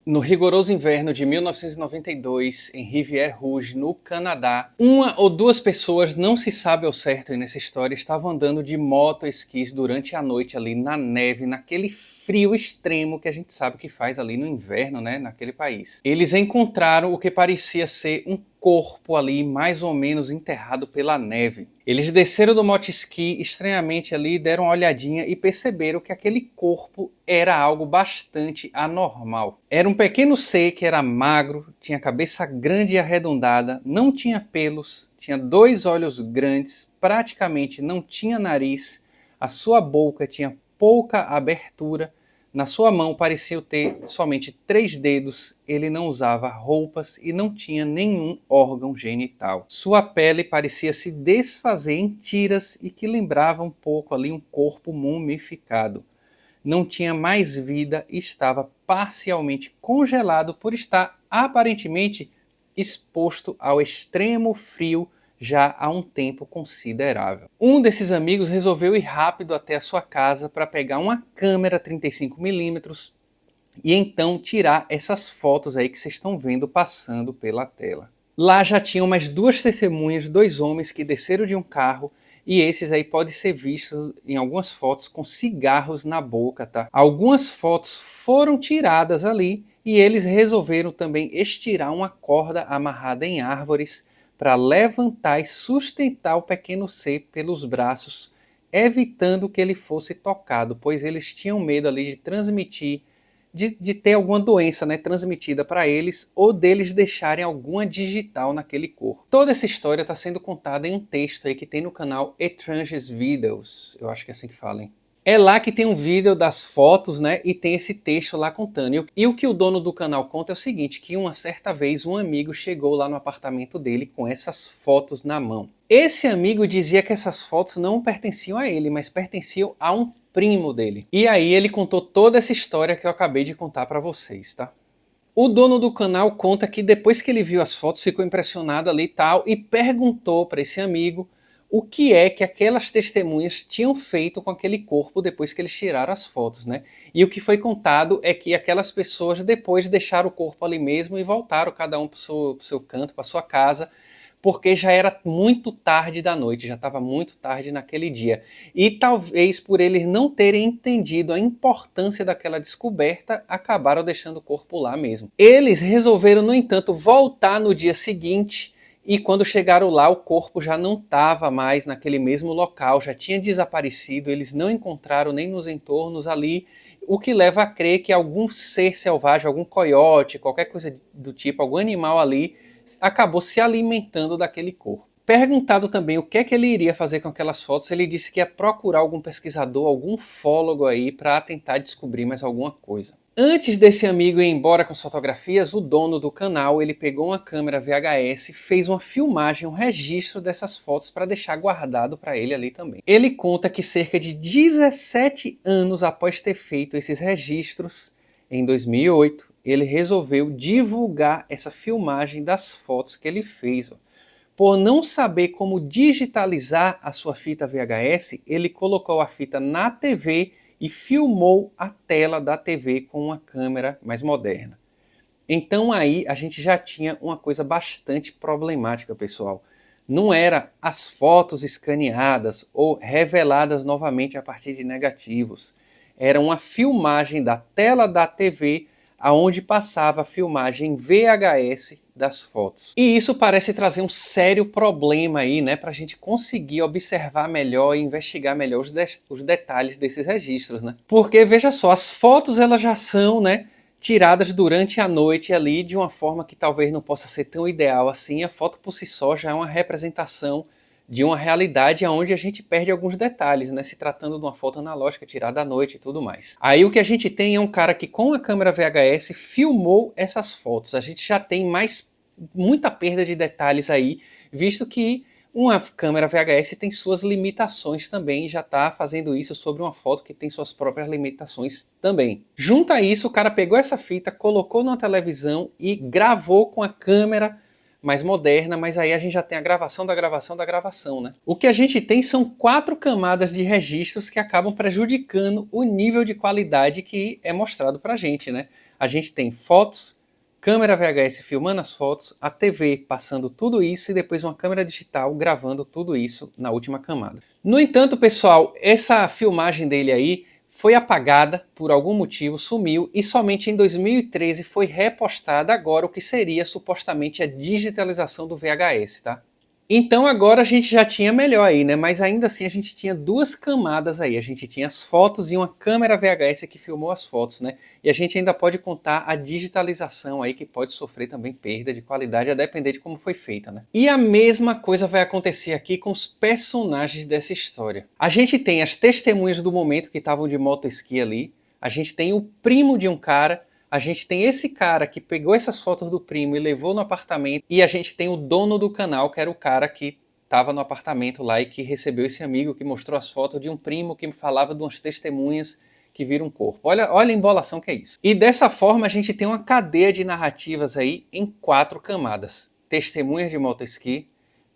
No rigoroso inverno de 1992, em Rivière-Rouge, no Canadá, uma ou duas pessoas, não se sabe ao certo aí nessa história, estavam andando de moto-esquis durante a noite ali na neve, naquele frio extremo que a gente sabe que faz ali no inverno, né, naquele país. Eles encontraram o que parecia ser um corpo ali, mais ou menos enterrado pela neve. Eles desceram do moto-esqui estranhamente ali, deram uma olhadinha e perceberam que aquele corpo era algo bastante anormal. Era um pequeno ser que era magro, tinha cabeça grande e arredondada, não tinha pelos, tinha dois olhos grandes, praticamente não tinha nariz, a sua boca tinha pouca abertura, na sua mão parecia ter somente 3 dedos, ele não usava roupas e não tinha nenhum órgão genital. Sua pele parecia se desfazer em tiras e que lembrava um pouco ali um corpo mumificado. Não tinha mais vida e estava parcialmente congelado por estar aparentemente exposto ao extremo frio já há um tempo considerável. Um desses amigos resolveu ir rápido até a sua casa para pegar uma câmera 35mm e então tirar essas fotos aí que vocês estão vendo passando pela tela. Lá já tinham mais 2 testemunhas, 2 homens que desceram de um carro e esses aí podem ser vistos em algumas fotos com cigarros na boca, tá? Algumas fotos foram tiradas ali e eles resolveram também estirar uma corda amarrada em árvores para levantar e sustentar o pequeno ser pelos braços, evitando que ele fosse tocado, pois eles tinham medo ali de transmitir, de ter alguma doença, né, transmitida para eles ou deles deixarem alguma digital naquele corpo. Toda essa história está sendo contada em um texto aí que tem no canal Étranges Videos, eu acho que é assim que fala, hein? É lá que tem um vídeo das fotos, né, e tem esse texto lá contando. E o que o dono do canal conta é o seguinte, que uma certa vez um amigo chegou lá no apartamento dele com essas fotos na mão. Esse amigo dizia que essas fotos não pertenciam a ele, mas pertenciam a um primo dele. E aí ele contou toda essa história que eu acabei de contar para vocês, tá? O dono do canal conta que depois que ele viu as fotos ficou impressionado ali e tal e perguntou para esse amigo o que é que aquelas testemunhas tinham feito com aquele corpo depois que eles tiraram as fotos, né? E o que foi contado é que aquelas pessoas depois deixaram o corpo ali mesmo e voltaram cada um para o seu canto, para sua casa, porque já era muito tarde da noite, já estava muito tarde naquele dia. E talvez por eles não terem entendido a importância daquela descoberta, acabaram deixando o corpo lá mesmo. Eles resolveram, no entanto, voltar no dia seguinte e quando chegaram lá o corpo já não estava mais naquele mesmo local, já tinha desaparecido, eles não encontraram nem nos entornos ali, o que leva a crer que algum ser selvagem, algum coiote, qualquer coisa do tipo, algum animal ali, acabou se alimentando daquele corpo. Perguntado também o que é que ele iria fazer com aquelas fotos, ele disse que ia procurar algum pesquisador, algum ufólogo aí para tentar descobrir mais alguma coisa. Antes desse amigo ir embora com as fotografias, o dono do canal ele pegou uma câmera VHS, fez uma filmagem, um registro dessas fotos para deixar guardado para ele ali também. Ele conta que cerca de 17 anos após ter feito esses registros, em 2008, ele resolveu divulgar essa filmagem das fotos que ele fez. Por não saber como digitalizar a sua fita VHS, ele colocou a fita na TV e filmou a tela da TV com uma câmera mais moderna. Então aí a gente já tinha uma coisa bastante problemática, pessoal. Não era as fotos escaneadas ou reveladas novamente a partir de negativos. Era uma filmagem da tela da TV aonde passava a filmagem VHS das fotos. E isso parece trazer um sério problema aí, né, para a gente conseguir observar melhor e investigar melhor os detalhes desses registros, né? Porque veja só, as fotos elas já são, né, tiradas durante a noite ali de uma forma que talvez não possa ser tão ideal assim. A foto por si só já é uma representação de uma realidade onde a gente perde alguns detalhes, né? Se tratando de uma foto analógica tirada à noite e tudo mais. Aí o que a gente tem é um cara que com a câmera VHS filmou essas fotos. A gente já tem muita perda de detalhes aí, visto que uma câmera VHS tem suas limitações também e já está fazendo isso sobre uma foto que tem suas próprias limitações também. Junto a isso, o cara pegou essa fita, colocou na televisão e gravou com a câmera mais moderna, mas aí a gente já tem a gravação da gravação da gravação, né? O que a gente tem são 4 camadas de registros que acabam prejudicando o nível de qualidade que é mostrado pra gente, né? A gente tem fotos, câmera VHS filmando as fotos, a TV passando tudo isso e depois uma câmera digital gravando tudo isso na última camada. No entanto, pessoal, essa filmagem dele aí foi apagada por algum motivo, sumiu e somente em 2013 foi repostada agora o que seria supostamente a digitalização do VHS, tá? Então agora a gente já tinha melhor aí, né? Mas ainda assim a gente tinha duas camadas aí. A gente tinha as fotos e uma câmera VHS que filmou as fotos, né? E a gente ainda pode contar a digitalização aí que pode sofrer também perda de qualidade a depender de como foi feita, né? E a mesma coisa vai acontecer aqui com os personagens dessa história. A gente tem as testemunhas do momento que estavam de motoesqui ali. A gente tem o primo de um cara. A gente tem esse cara que pegou essas fotos do primo e levou no apartamento. E a gente tem o dono do canal, que era o cara que estava no apartamento lá e que recebeu esse amigo, que mostrou as fotos de um primo que falava de umas testemunhas que viram um corpo. Olha a embolação que é isso. E dessa forma a gente tem uma cadeia de narrativas aí em 4 camadas. Testemunhas de motoesqui,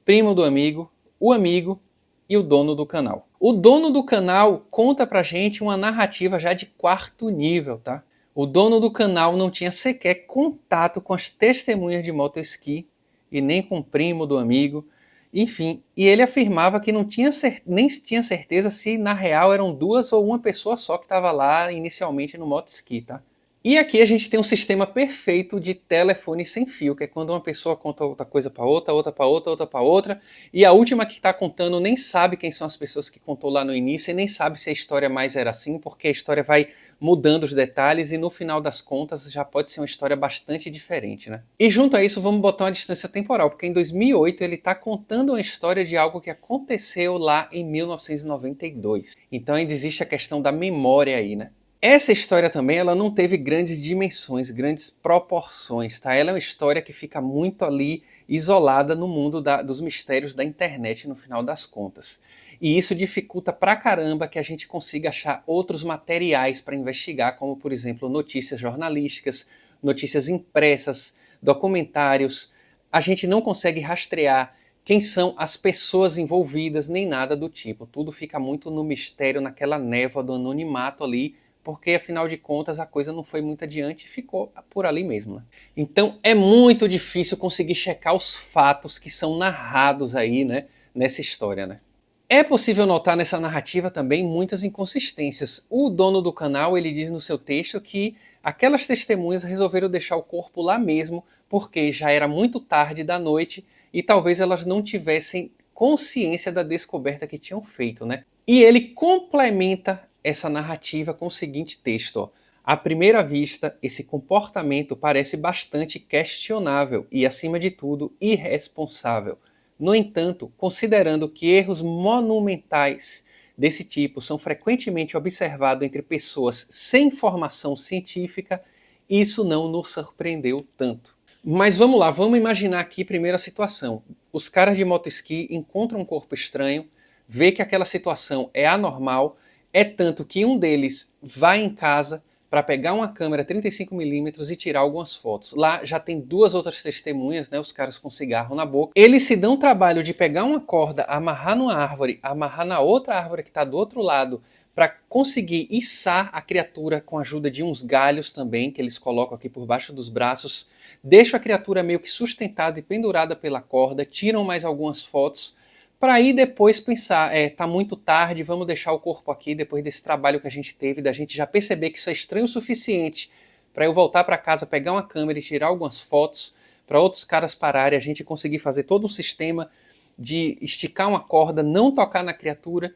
primo do amigo, o amigo e o dono do canal. O dono do canal conta pra gente uma narrativa já de 4º nível, tá? O dono do canal não tinha sequer contato com as testemunhas de motoesqui e nem com o primo do amigo, enfim, e ele afirmava que não tinha nem tinha certeza se na real eram 2 ou uma pessoa só que estava lá inicialmente no motoesqui, tá? E aqui a gente tem um sistema perfeito de telefone sem fio, que é quando uma pessoa conta outra coisa para outra, outra para outra, outra para outra, e a última que está contando nem sabe quem são as pessoas que contou lá no início e nem sabe se a história mais era assim, porque a história vai mudando os detalhes e no final das contas já pode ser uma história bastante diferente, né? E junto a isso vamos botar uma distância temporal, porque em 2008 ele está contando uma história de algo que aconteceu lá em 1992. Então ainda existe a questão da memória aí, né? Essa história também ela não teve grandes dimensões, grandes proporções, tá? Ela é uma história que fica muito ali isolada no mundo dos mistérios da internet no final das contas. E isso dificulta pra caramba que a gente consiga achar outros materiais para investigar, como por exemplo notícias jornalísticas, notícias impressas, documentários. A gente não consegue rastrear quem são as pessoas envolvidas, nem nada do tipo. Tudo fica muito no mistério, naquela névoa do anonimato ali, porque afinal de contas a coisa não foi muito adiante e ficou por ali mesmo, né? Então é muito difícil conseguir checar os fatos que são narrados aí, né, nessa história, né? É possível notar nessa narrativa também muitas inconsistências. O dono do canal ele diz no seu texto que aquelas testemunhas resolveram deixar o corpo lá mesmo porque já era muito tarde da noite e talvez elas não tivessem consciência da descoberta que tinham feito, né? E ele complementa essa narrativa com o seguinte texto, ó. À primeira vista, esse comportamento parece bastante questionável e, acima de tudo, irresponsável. No entanto, considerando que erros monumentais desse tipo são frequentemente observados entre pessoas sem formação científica, isso não nos surpreendeu tanto. Mas vamos lá, vamos imaginar aqui primeiro a situação. Os caras de motoesqui encontram um corpo estranho, vê que aquela situação é anormal, é tanto que um deles vai em casa para pegar uma câmera 35mm e tirar algumas fotos. Lá já tem 2 outras testemunhas, né, os caras com cigarro na boca. Eles se dão o trabalho de pegar uma corda, amarrar numa árvore, amarrar na outra árvore que está do outro lado, para conseguir içar a criatura com a ajuda de uns galhos também, que eles colocam aqui por baixo dos braços. Deixam a criatura meio que sustentada e pendurada pela corda, tiram mais algumas fotos, para aí depois pensar, tá muito tarde, vamos deixar o corpo aqui depois desse trabalho que a gente teve, da gente já perceber que isso é estranho o suficiente para eu voltar para casa, pegar uma câmera e tirar algumas fotos, para outros caras pararem, a gente conseguir fazer todo um sistema de esticar uma corda, não tocar na criatura.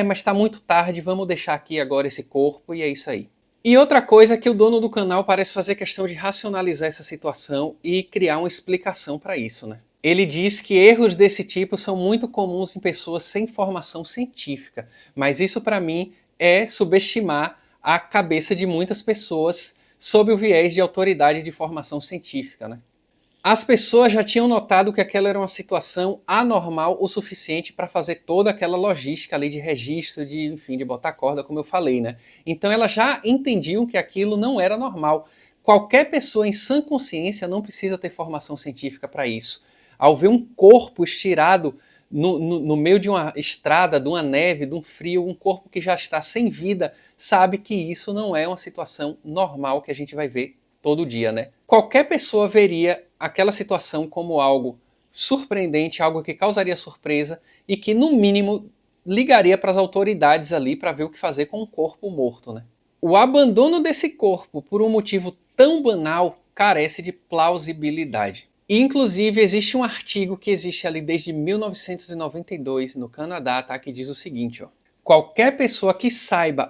Mas está muito tarde, vamos deixar aqui agora esse corpo e é isso aí. E outra coisa é que o dono do canal parece fazer questão de racionalizar essa situação e criar uma explicação para isso, né? Ele diz que erros desse tipo são muito comuns em pessoas sem formação científica, mas isso para mim é subestimar a cabeça de muitas pessoas sob o viés de autoridade de formação científica, né? As pessoas já tinham notado que aquela era uma situação anormal o suficiente para fazer toda aquela logística ali de registro, de botar corda, como eu falei, né? Então elas já entendiam que aquilo não era normal. Qualquer pessoa em sã consciência não precisa ter formação científica para isso. Ao ver um corpo estirado no meio de uma estrada, de uma neve, de um frio, um corpo que já está sem vida, sabe que isso não é uma situação normal que a gente vai ver todo dia, né? Qualquer pessoa veria aquela situação como algo surpreendente, algo que causaria surpresa e que, no mínimo, ligaria para as autoridades ali para ver o que fazer com um corpo morto, né? O abandono desse corpo por um motivo tão banal carece de plausibilidade. E, inclusive, existe um artigo que existe ali desde 1992 no Canadá, tá? Que diz o seguinte, ó. Qualquer pessoa que saiba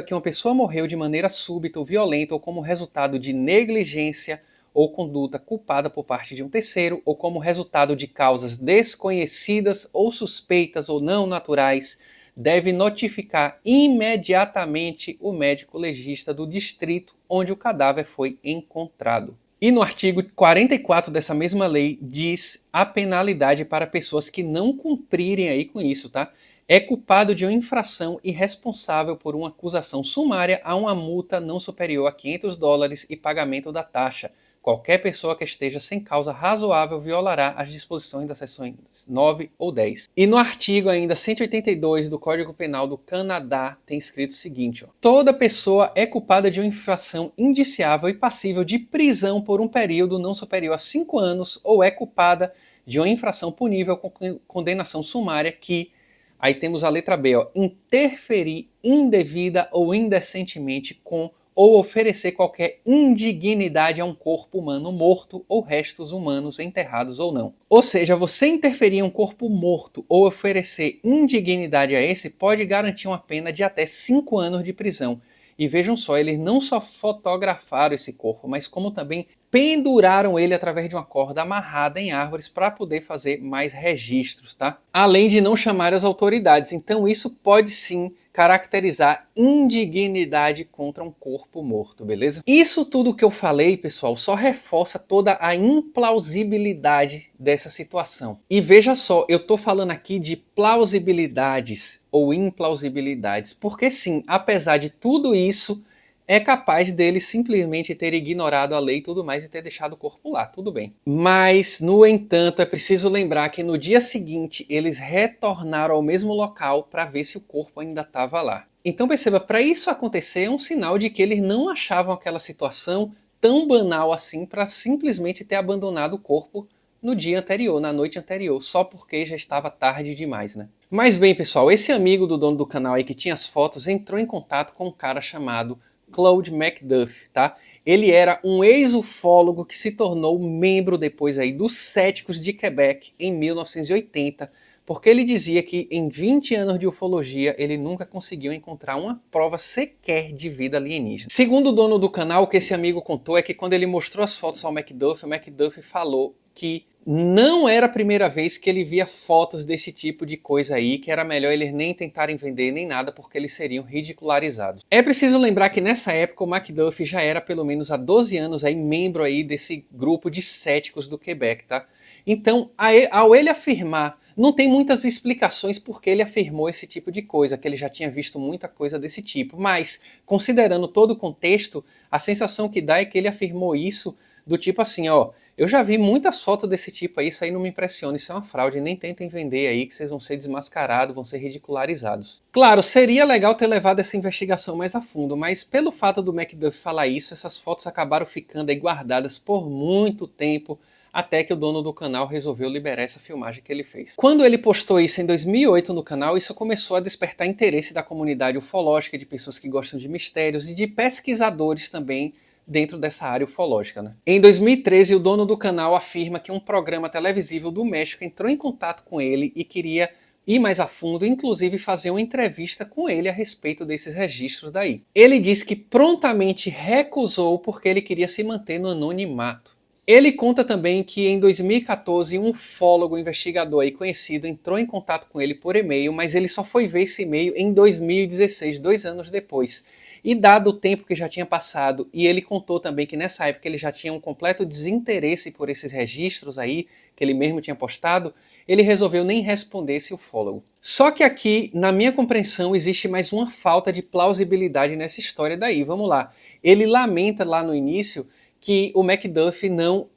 que uma pessoa morreu de maneira súbita ou violenta ou como resultado de negligência ou conduta culpada por parte de um terceiro ou como resultado de causas desconhecidas ou suspeitas ou não naturais deve notificar imediatamente o médico legista do distrito onde o cadáver foi encontrado. E no artigo 44 dessa mesma lei diz a penalidade para pessoas que não cumprirem aí com isso, tá? É culpado de uma infração e responsável por uma acusação sumária a uma multa não superior a $500 e pagamento da taxa. Qualquer pessoa que esteja sem causa razoável violará as disposições das seções 9 ou 10. E no artigo ainda 182 do Código Penal do Canadá tem escrito o seguinte, ó. Toda pessoa é culpada de uma infração indiciável e passível de prisão por um período não superior a 5 anos ou é culpada de uma infração punível com condenação sumária que, aí temos a letra B, ó, interferir indevida ou indecentemente com ou oferecer qualquer indignidade a um corpo humano morto ou restos humanos enterrados ou não. Ou seja, você interferir em um corpo morto ou oferecer indignidade a esse pode garantir uma pena de até 5 anos de prisão. E vejam só, eles não só fotografaram esse corpo, mas como também penduraram ele através de uma corda amarrada em árvores para poder fazer mais registros, tá? Além de não chamar as autoridades. Então isso pode sim caracterizar indignidade contra um corpo morto, beleza? Isso tudo que eu falei, pessoal, só reforça toda a implausibilidade dessa situação. E veja só, eu tô falando aqui de plausibilidades ou implausibilidades, porque sim, apesar de tudo isso, é capaz dele simplesmente ter ignorado a lei e tudo mais e ter deixado o corpo lá, tudo bem. Mas, no entanto, é preciso lembrar que no dia seguinte eles retornaram ao mesmo local para ver se o corpo ainda estava lá. Então perceba, para isso acontecer é um sinal de que eles não achavam aquela situação tão banal assim para simplesmente ter abandonado o corpo no dia anterior, na noite anterior, só porque já estava tarde demais, né? Mas bem, pessoal, esse amigo do dono do canal aí que tinha as fotos entrou em contato com um cara chamado Claude McDuff, tá? Ele era um ex-ufólogo que se tornou membro depois aí dos Céticos de Quebec em 1980, porque ele dizia que em 20 anos de ufologia ele nunca conseguiu encontrar uma prova sequer de vida alienígena. Segundo o dono do canal, o que esse amigo contou é que quando ele mostrou as fotos ao McDuff, o McDuff falou que não era a primeira vez que ele via fotos desse tipo de coisa aí, que era melhor eles nem tentarem vender nem nada, porque eles seriam ridicularizados. É preciso lembrar que nessa época o McDuff já era pelo menos há 12 anos aí membro aí desse grupo de céticos do Quebec, tá? Então, ao ele afirmar, não tem muitas explicações porque ele afirmou esse tipo de coisa, que ele já tinha visto muita coisa desse tipo, mas, considerando todo o contexto, a sensação que dá é que ele afirmou isso do tipo assim, ó, eu já vi muitas fotos desse tipo aí, isso aí não me impressiona, isso é uma fraude, nem tentem vender aí que vocês vão ser desmascarados, vão ser ridicularizados. Claro, seria legal ter levado essa investigação mais a fundo, mas pelo fato do McDuff falar isso, essas fotos acabaram ficando aí guardadas por muito tempo, até que o dono do canal resolveu liberar essa filmagem que ele fez. Quando ele postou isso em 2008 no canal, isso começou a despertar interesse da comunidade ufológica, de pessoas que gostam de mistérios e de pesquisadores também, dentro dessa área ufológica, né? Em 2013, o dono do canal afirma que um programa televisivo do México entrou em contato com ele e queria ir mais a fundo, inclusive fazer uma entrevista com ele a respeito desses registros daí. Ele disse que prontamente recusou porque ele queria se manter no anonimato. Ele conta também que em 2014 um ufólogo investigador aí conhecido entrou em contato com ele por e-mail, mas ele só foi ver esse e-mail em 2016, 2 anos depois. E dado o tempo que já tinha passado, e ele contou também que nessa época ele já tinha um completo desinteresse por esses registros aí, que ele mesmo tinha postado, ele resolveu nem responder esse ufólogo. Só que aqui, na minha compreensão, existe mais uma falta de plausibilidade nessa história daí. Vamos lá. Ele lamenta lá no início que o McDuff não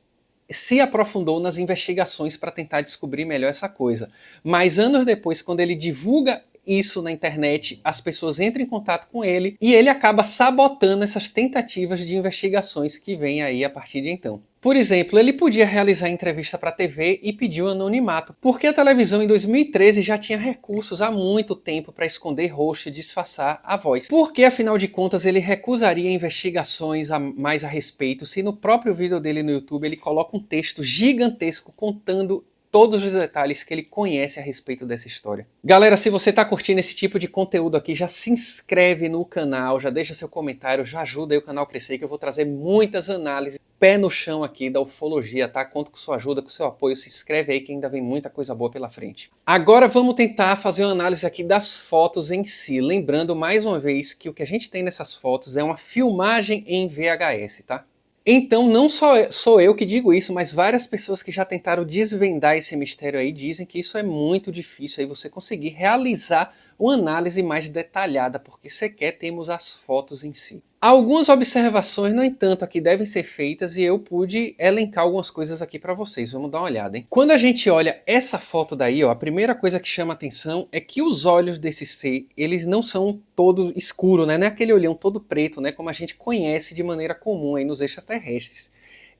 se aprofundou nas investigações para tentar descobrir melhor essa coisa. Mas anos depois, quando ele divulga isso na internet, as pessoas entram em contato com ele e ele acaba sabotando essas tentativas de investigações que vêm aí a partir de então. Por exemplo, ele podia realizar entrevista para a TV e pediu anonimato, porque a televisão em 2013 já tinha recursos há muito tempo para esconder rosto e disfarçar a voz. Porque, afinal de contas, ele recusaria investigações mais a respeito se no próprio vídeo dele no YouTube ele coloca um texto gigantesco contando todos os detalhes que ele conhece a respeito dessa história. Galera, se você está curtindo esse tipo de conteúdo aqui, já se inscreve no canal, já deixa seu comentário, já ajuda aí o canal a crescer, que eu vou trazer muitas análises pé no chão aqui da ufologia, tá? Conto com sua ajuda, com seu apoio, se inscreve aí que ainda vem muita coisa boa pela frente. Agora vamos tentar fazer uma análise aqui das fotos em si, lembrando mais uma vez que o que a gente tem nessas fotos é uma filmagem em VHS, tá? Então, não só sou eu que digo isso, mas várias pessoas que já tentaram desvendar esse mistério aí dizem que isso é muito difícil aí você conseguir realizar uma análise mais detalhada, porque sequer temos as fotos em si. Algumas observações, no entanto, aqui devem ser feitas e eu pude elencar algumas coisas aqui para vocês. Vamos dar uma olhada, hein? Quando a gente olha essa foto daí, ó, a primeira coisa que chama atenção é que os olhos desse ser, eles não são todo escuro, né? Não é aquele olhão todo preto, né? Como a gente conhece de maneira comum aí nos extraterrestres.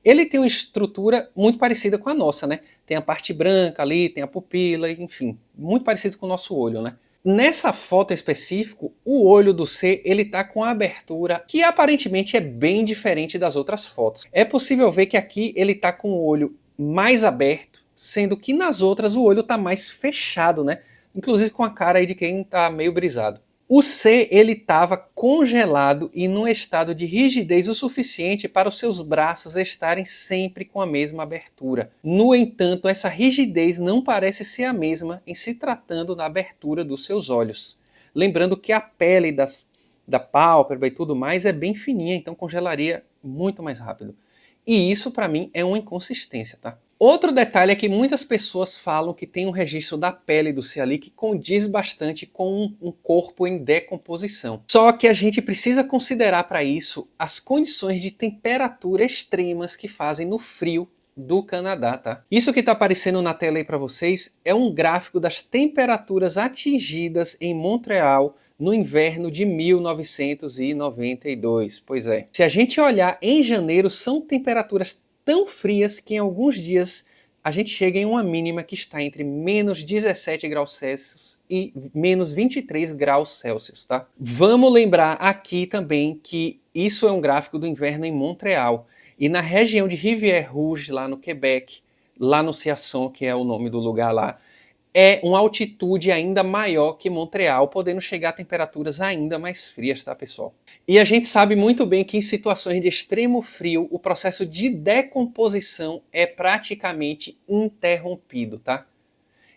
Ele tem uma estrutura muito parecida com a nossa, né? Tem a parte branca ali, tem a pupila, enfim, muito parecido com o nosso olho, né? Nessa foto em específico, o olho do ser ele tá com a abertura que aparentemente é bem diferente das outras fotos. É possível ver que aqui ele tá com o olho mais aberto, sendo que nas outras o olho tá mais fechado, né? Inclusive com a cara aí de quem tá meio brisado. O ser ele estava congelado e num estado de rigidez o suficiente para os seus braços estarem sempre com a mesma abertura. No entanto, essa rigidez não parece ser a mesma em se tratando da abertura dos seus olhos. Lembrando que a pele da pálpebra e tudo mais é bem fininha, então congelaria muito mais rápido. E isso para mim é uma inconsistência, tá? Outro detalhe é que muitas pessoas falam que tem um registro da pele do ser ali que condiz bastante com um corpo em decomposição. Só que a gente precisa considerar para isso as condições de temperatura extremas que fazem no frio do Canadá, tá? Isso que está aparecendo na tela aí para vocês é um gráfico das temperaturas atingidas em Montreal no inverno de 1992. Pois é. Se a gente olhar em janeiro, são temperaturas tão frias que em alguns dias a gente chega em uma mínima que está entre menos 17 graus Celsius e menos 23 graus Celsius, tá? Vamos lembrar aqui também que isso é um gráfico do inverno em Montreal. E na região de Rivière-Rouge, lá no Quebec, lá no Ciasson, que é o nome do lugar lá, é uma altitude ainda maior que Montreal, podendo chegar a temperaturas ainda mais frias, tá, pessoal? E a gente sabe muito bem que em situações de extremo frio, o processo de decomposição é praticamente interrompido, tá?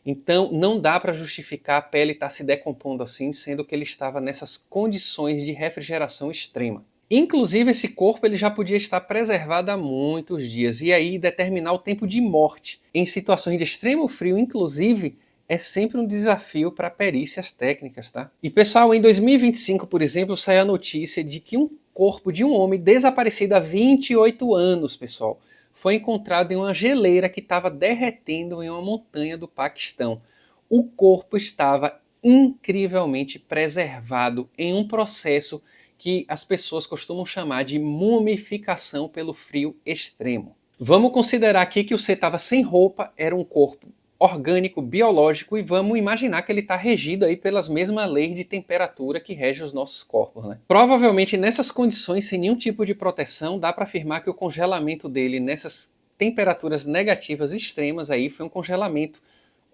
Então, não dá para justificar a pele estar se decompondo assim, sendo que ele estava nessas condições de refrigeração extrema. Inclusive, esse corpo ele já podia estar preservado há muitos dias, e aí determinar o tempo de morte em situações de extremo frio, inclusive, é sempre um desafio para perícias técnicas, tá? E pessoal, em 2025, por exemplo, saiu a notícia de que um corpo de um homem desaparecido há 28 anos, pessoal, foi encontrado em uma geleira que estava derretendo em uma montanha do Paquistão. O corpo estava incrivelmente preservado em um processo que as pessoas costumam chamar de mumificação pelo frio extremo. Vamos considerar aqui que o ser estava sem roupa, era um corpo orgânico, biológico, e vamos imaginar que ele está regido aí pelas mesmas leis de temperatura que regem os nossos corpos, né? Provavelmente nessas condições, sem nenhum tipo de proteção, dá para afirmar que o congelamento dele nessas temperaturas negativas extremas aí foi um congelamento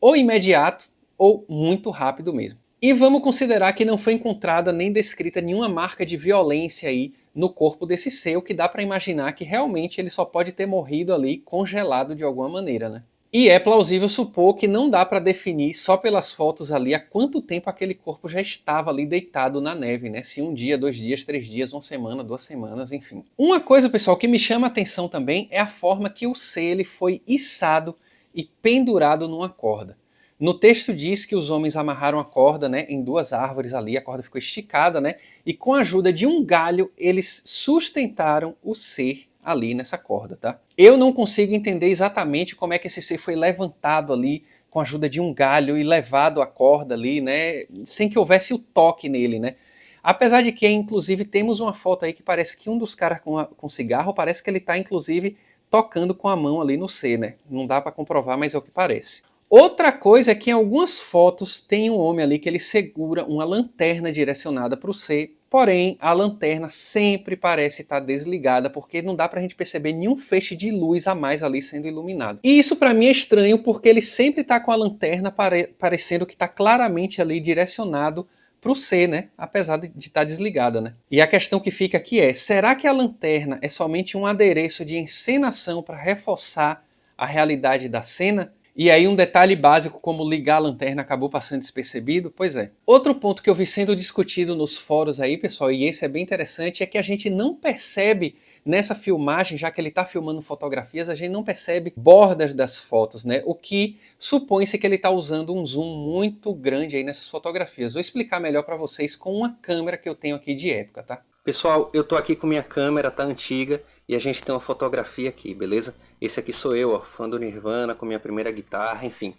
ou imediato ou muito rápido mesmo. E vamos considerar que não foi encontrada nem descrita nenhuma marca de violência aí no corpo desse ser, o que dá para imaginar que realmente ele só pode ter morrido ali congelado de alguma maneira, né? E é plausível supor que não dá para definir só pelas fotos ali há quanto tempo aquele corpo já estava ali deitado na neve, né? Se um dia, 2 dias, 3 dias, 1 semana, 2 semanas, enfim. Uma coisa, pessoal, que me chama a atenção também é a forma que o ser ele foi içado e pendurado numa corda. No texto diz que os homens amarraram a corda, né, em 2 árvores ali, a corda ficou esticada, né? E com a ajuda de um galho, eles sustentaram o ser ali nessa corda, tá? Eu não consigo entender exatamente como é que esse ser foi levantado ali, com a ajuda de um galho e levado a corda ali, né, sem que houvesse o toque nele, né. Apesar de que, inclusive, temos uma foto aí que parece que um dos caras com cigarro, parece que ele está, inclusive, tocando com a mão ali no C, né. Não dá para comprovar, mas é o que parece. Outra coisa é que em algumas fotos tem um homem ali que ele segura uma lanterna direcionada para o C, porém a lanterna sempre parece estar desligada porque não dá para a gente perceber nenhum feixe de luz a mais ali sendo iluminado. E isso para mim é estranho porque ele sempre está com a lanterna parecendo que está claramente ali direcionado para o C, né? Apesar de estar desligada, né? E a questão que fica aqui é, será que a lanterna é somente um adereço de encenação para reforçar a realidade da cena? E aí um detalhe básico como ligar a lanterna acabou passando despercebido? Pois é. Outro ponto que eu vi sendo discutido nos fóruns aí, pessoal, e esse é bem interessante, é que a gente não percebe nessa filmagem, já que ele está filmando fotografias, a gente não percebe bordas das fotos, né? O que supõe-se que ele está usando um zoom muito grande aí nessas fotografias. Vou explicar melhor para vocês com uma câmera que eu tenho aqui de época, tá? Pessoal, eu tô aqui com minha câmera, tá antiga, e a gente tem uma fotografia aqui, beleza? Esse aqui sou eu, ó, fã do Nirvana, com minha primeira guitarra, enfim.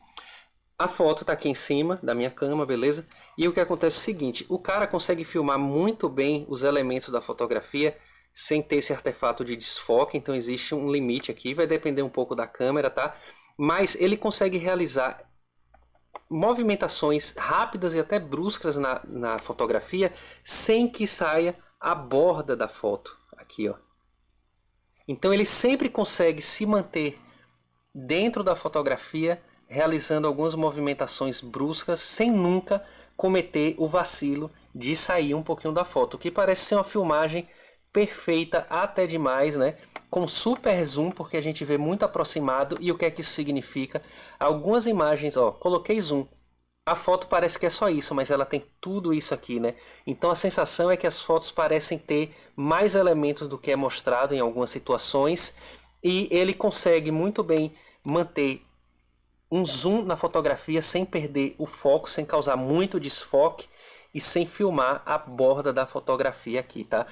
A foto tá aqui em cima da minha cama, beleza? E o que acontece é o seguinte, o cara consegue filmar muito bem os elementos da fotografia sem ter esse artefato de desfoque, então existe um limite aqui, vai depender um pouco da câmera, tá? Mas ele consegue realizar movimentações rápidas e até bruscas na fotografia sem que saia a borda da foto, aqui ó. Então ele sempre consegue se manter dentro da fotografia, realizando algumas movimentações bruscas, sem nunca cometer o vacilo de sair um pouquinho da foto, o que parece ser uma filmagem perfeita até demais, né? Com super zoom, porque a gente vê muito aproximado, e o que é que isso significa? Algumas imagens, ó, coloquei zoom. A foto parece que é só isso, mas ela tem tudo isso aqui, né? Então a sensação é que as fotos parecem ter mais elementos do que é mostrado em algumas situações, e ele consegue muito bem manter um zoom na fotografia sem perder o foco, sem causar muito desfoque e sem filmar a borda da fotografia aqui, tá?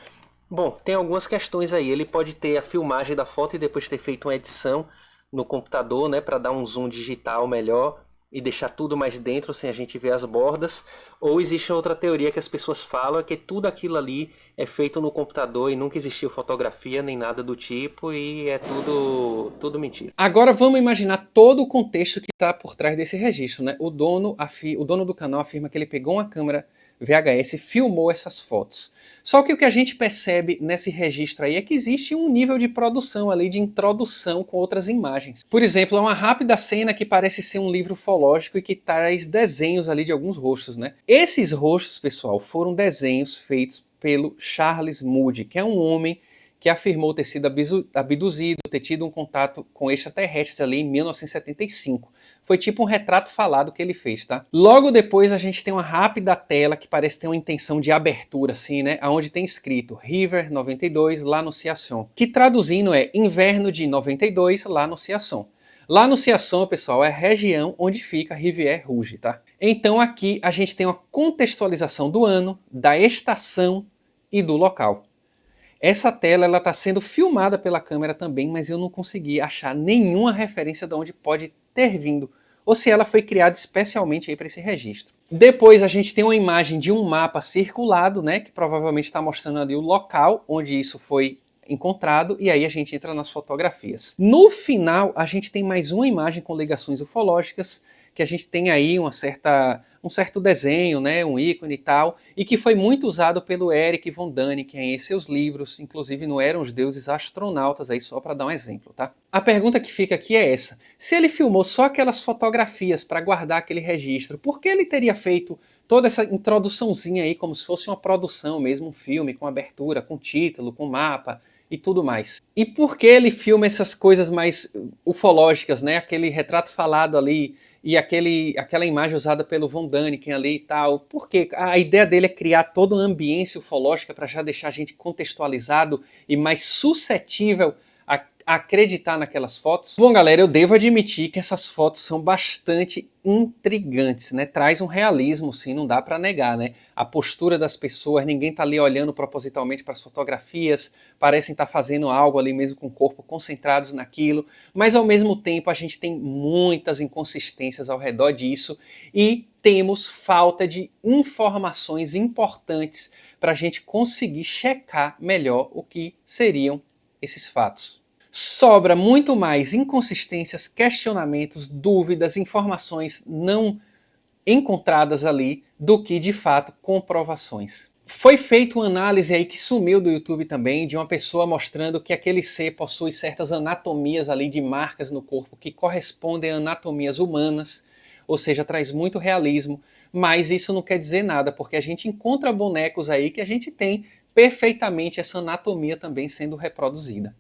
Bom, tem algumas questões aí. Ele pode ter a filmagem da foto e depois ter feito uma edição no computador, né, para dar um zoom digital melhor e deixar tudo mais dentro sem a gente ver as bordas. Ou existe outra teoria que as pessoas falam, é que tudo aquilo ali é feito no computador e nunca existiu fotografia nem nada do tipo, e é tudo mentira. Agora vamos imaginar todo o contexto que está por trás desse registro, né? O dono do canal afirma que ele pegou uma câmera VHS e filmou essas fotos. Só que o que a gente percebe nesse registro aí é que existe um nível de produção ali, de introdução com outras imagens. Por exemplo, é uma rápida cena que parece ser um livro ufológico e que traz desenhos ali de alguns rostos, né? Esses rostos, pessoal, foram desenhos feitos pelo Charles Moody, que é um homem que afirmou ter sido abduzido, ter tido um contato com extraterrestres ali em 1975. Foi tipo um retrato falado que ele fez, tá? Logo depois a gente tem uma rápida tela que parece ter uma intenção de abertura, assim, né? Onde tem escrito River 92, l'Annonciation, que traduzindo é Inverno de 92, l'Annonciation. L'Annonciation, pessoal, é a região onde fica Rivière Rouge, tá? Então aqui a gente tem uma contextualização do ano, da estação e do local. Essa tela está sendo filmada pela câmera também, mas eu não consegui achar nenhuma referência de onde pode ter vindo, ou se ela foi criada especialmente para esse registro. Depois a gente tem uma imagem de um mapa circulado, né, que provavelmente está mostrando ali o local onde isso foi encontrado, e aí a gente entra nas fotografias. No final, a gente tem mais uma imagem com ligações ufológicas, que a gente tem aí um certo desenho, né, um ícone e tal, e que foi muito usado pelo Erich von Däniken em seus livros, inclusive no Eram os Deuses Astronautas, aí só para dar um exemplo, tá? A pergunta que fica aqui é essa: se ele filmou só aquelas fotografias para guardar aquele registro, por que ele teria feito toda essa introduçãozinha aí como se fosse uma produção mesmo, um filme com abertura, com título, com mapa e tudo mais? E por que ele filma essas coisas mais ufológicas, né? Aquele retrato falado ali e aquela imagem usada pelo Von Däniken ali e tal? Porque a ideia dele é criar toda uma ambiência ufológica para já deixar a gente contextualizado e mais suscetível acreditar naquelas fotos? Bom, galera, eu devo admitir que essas fotos são bastante intrigantes, né? Traz um realismo, sim, não dá para negar, né? A postura das pessoas, ninguém tá ali olhando propositalmente para as fotografias, parecem estar fazendo algo ali mesmo com o corpo concentrados naquilo, mas ao mesmo tempo a gente tem muitas inconsistências ao redor disso e temos falta de informações importantes para a gente conseguir checar melhor o que seriam esses fatos. Sobra muito mais inconsistências, questionamentos, dúvidas, informações não encontradas ali do que de fato comprovações. Foi feita uma análise aí que sumiu do YouTube também, de uma pessoa mostrando que aquele ser possui certas anatomias ali de marcas no corpo que correspondem a anatomias humanas, ou seja, traz muito realismo, mas isso não quer dizer nada, porque a gente encontra bonecos aí que a gente tem perfeitamente essa anatomia também sendo reproduzida.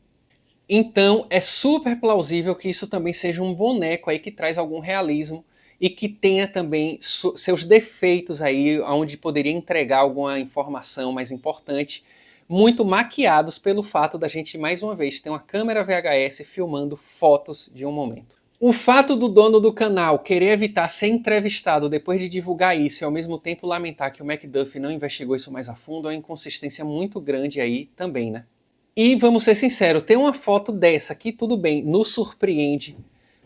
Então é super plausível que isso também seja um boneco aí que traz algum realismo e que tenha também seus defeitos aí, onde poderia entregar alguma informação mais importante, muito maquiados pelo fato da gente, mais uma vez, ter uma câmera VHS filmando fotos de um momento. O fato do dono do canal querer evitar ser entrevistado depois de divulgar isso e ao mesmo tempo lamentar que o McDuffie não investigou isso mais a fundo é uma inconsistência muito grande aí também, né? E vamos ser sinceros, ter uma foto dessa que tudo bem, nos surpreende,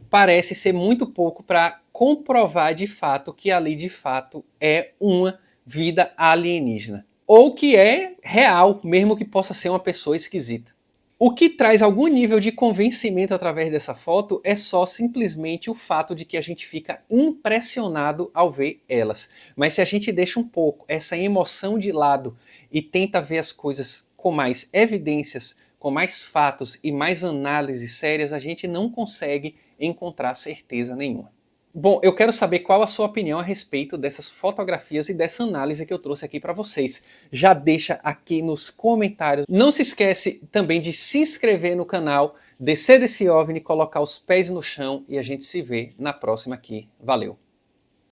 parece ser muito pouco para comprovar de fato que ali de fato é uma vida alienígena. Ou que é real, mesmo que possa ser uma pessoa esquisita. O que traz algum nível de convencimento através dessa foto é só simplesmente o fato de que a gente fica impressionado ao ver elas. Mas se a gente deixa um pouco essa emoção de lado e tenta ver as coisas com mais evidências, com mais fatos e mais análises sérias, a gente não consegue encontrar certeza nenhuma. Bom, eu quero saber qual a sua opinião a respeito dessas fotografias e dessa análise que eu trouxe aqui para vocês. Já deixa aqui nos comentários. Não se esquece também de se inscrever no canal, descer desse OVNI, colocar os pés no chão e a gente se vê na próxima aqui. Valeu!